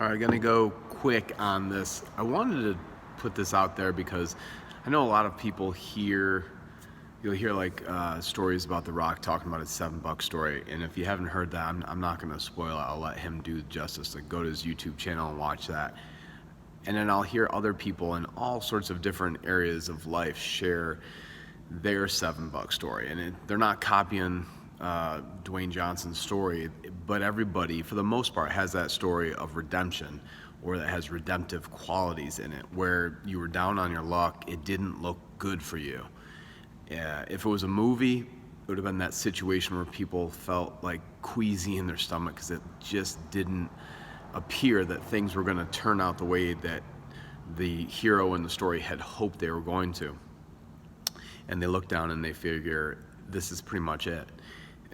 All right, gonna go quick on this. I wanted to put this out there because I know a lot of people you'll hear like stories about The Rock talking about his $7 story. And if you haven't heard that, I'm not gonna spoil it. I'll let him do justice. Like, go to his YouTube channel and watch that. And then I'll hear other people in all sorts of different areas of life share their $7 story. And they're not copying Dwayne Johnson's story, but everybody, for the most part, has that story of redemption, or that has redemptive qualities in it, where you were down on your luck, it didn't look good for you. If it was a movie, it would have been that situation where people felt like queasy in their stomach because it just didn't appear that things were going to turn out the way that the hero in the story had hoped they were going to. And they look down and they figure, this is pretty much it.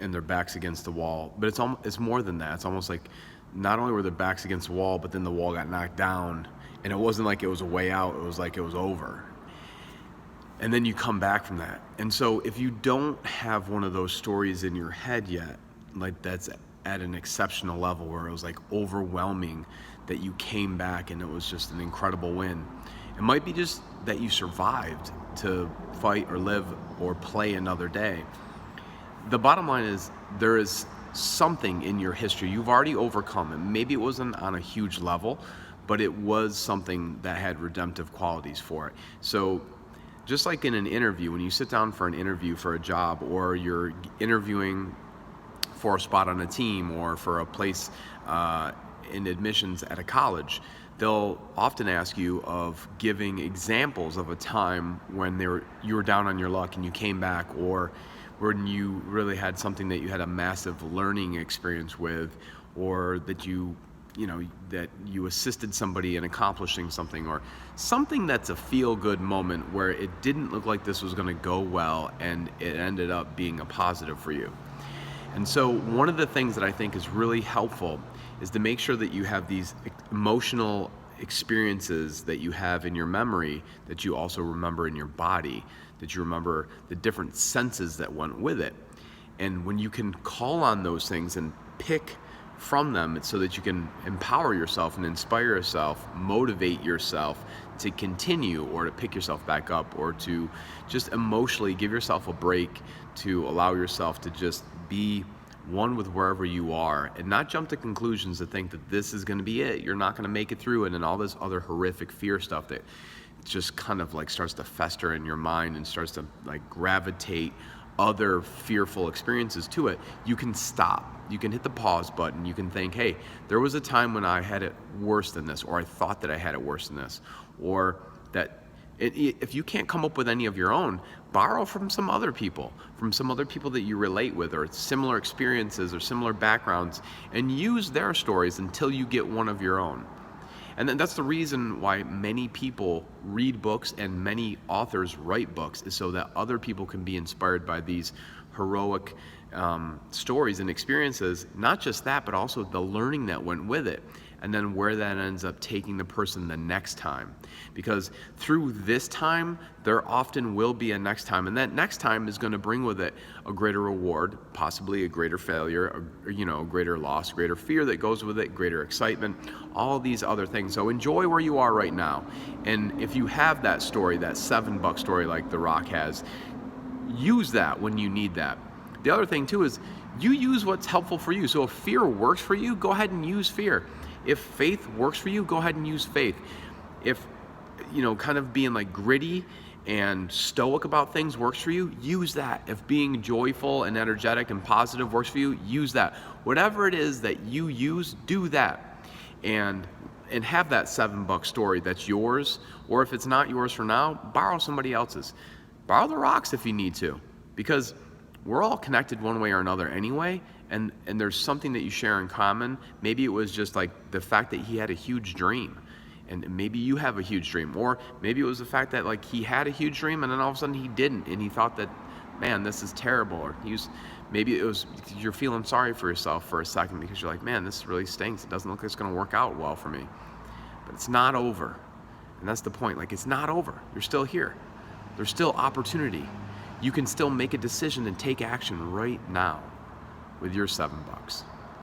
And their back's against the wall. But it's more than that. It's almost like not only were their backs against the wall, but then the wall got knocked down. And it wasn't like it was a way out. It was like it was over. And then you come back from that. And so if you don't have one of those stories in your head yet, like that's at an exceptional level where it was like overwhelming that you came back and it was just an incredible win. It might be just that you survived to fight or live or play another day. The bottom line is there is something in your history you've already overcome, and maybe it wasn't on a huge level, but it was something that had redemptive qualities for it. So just like in an interview, when you sit down for an interview for a job, or you're interviewing for a spot on a team or for a place in admissions at a college, they'll often ask you of giving examples of a time when you were down on your luck and you came back, or when you really had something that you had a massive learning experience with, or that you assisted somebody in accomplishing something, or something that's a feel-good moment where it didn't look like this was going to go well and it ended up being a positive for you. And so one of the things that I think is really helpful is to make sure that you have these emotional experiences that you have in your memory that you also remember in your body, that you remember the different senses that went with it. And when you can call on those things and pick from them, it's so that you can empower yourself and inspire yourself, motivate yourself to continue, or to pick yourself back up, or to just emotionally give yourself a break, to allow yourself to just be one with wherever you are, and not jump to conclusions to think that this is going to be it, you're not going to make it through, and then all this other horrific fear stuff that just kind of like starts to fester in your mind and starts to like gravitate other fearful experiences to it. You can stop. You can hit the pause button. You can think, hey, there was a time when I had it worse than this, or I thought that I had it worse than this, or that if you can't come up with any of your own, borrow from some other people that you relate with, or similar experiences or similar backgrounds, and use their stories until you get one of your own. And then that's the reason why many people read books and many authors write books, is so that other people can be inspired by these heroic stories and experiences. Not just that, but also the learning that went with it, and then where that ends up taking the person the next time. Because through this time, there often will be a next time, and that next time is going to bring with it a greater reward, possibly a greater failure, a greater loss, greater fear that goes with it, greater excitement, all these other things. So enjoy where you are right now. And if you have that story, that $7 story like The Rock has, use that when you need that. The other thing too is you use what's helpful for you. So if fear works for you, go ahead and use fear. If faith works for you, go ahead and use faith. If, kind of being like gritty and stoic about things works for you, use that. If being joyful and energetic and positive works for you, use that. Whatever it is that you use, do that. And have that $7 story that's yours, or if it's not yours for now, borrow somebody else's. Borrow The Rock's if you need to, because we're all connected one way or another anyway, and there's something that you share in common. Maybe it was just like the fact that he had a huge dream, and maybe you have a huge dream, or maybe it was the fact that like he had a huge dream and then all of a sudden he didn't, and he thought that, man, this is terrible, or maybe it was you're feeling sorry for yourself for a second because you're like, man, this really stinks. It doesn't look like it's going to work out well for me. But it's not over, and that's the point. Like, it's not over. You're still here. There's still opportunity. You can still make a decision and take action right now with your $7.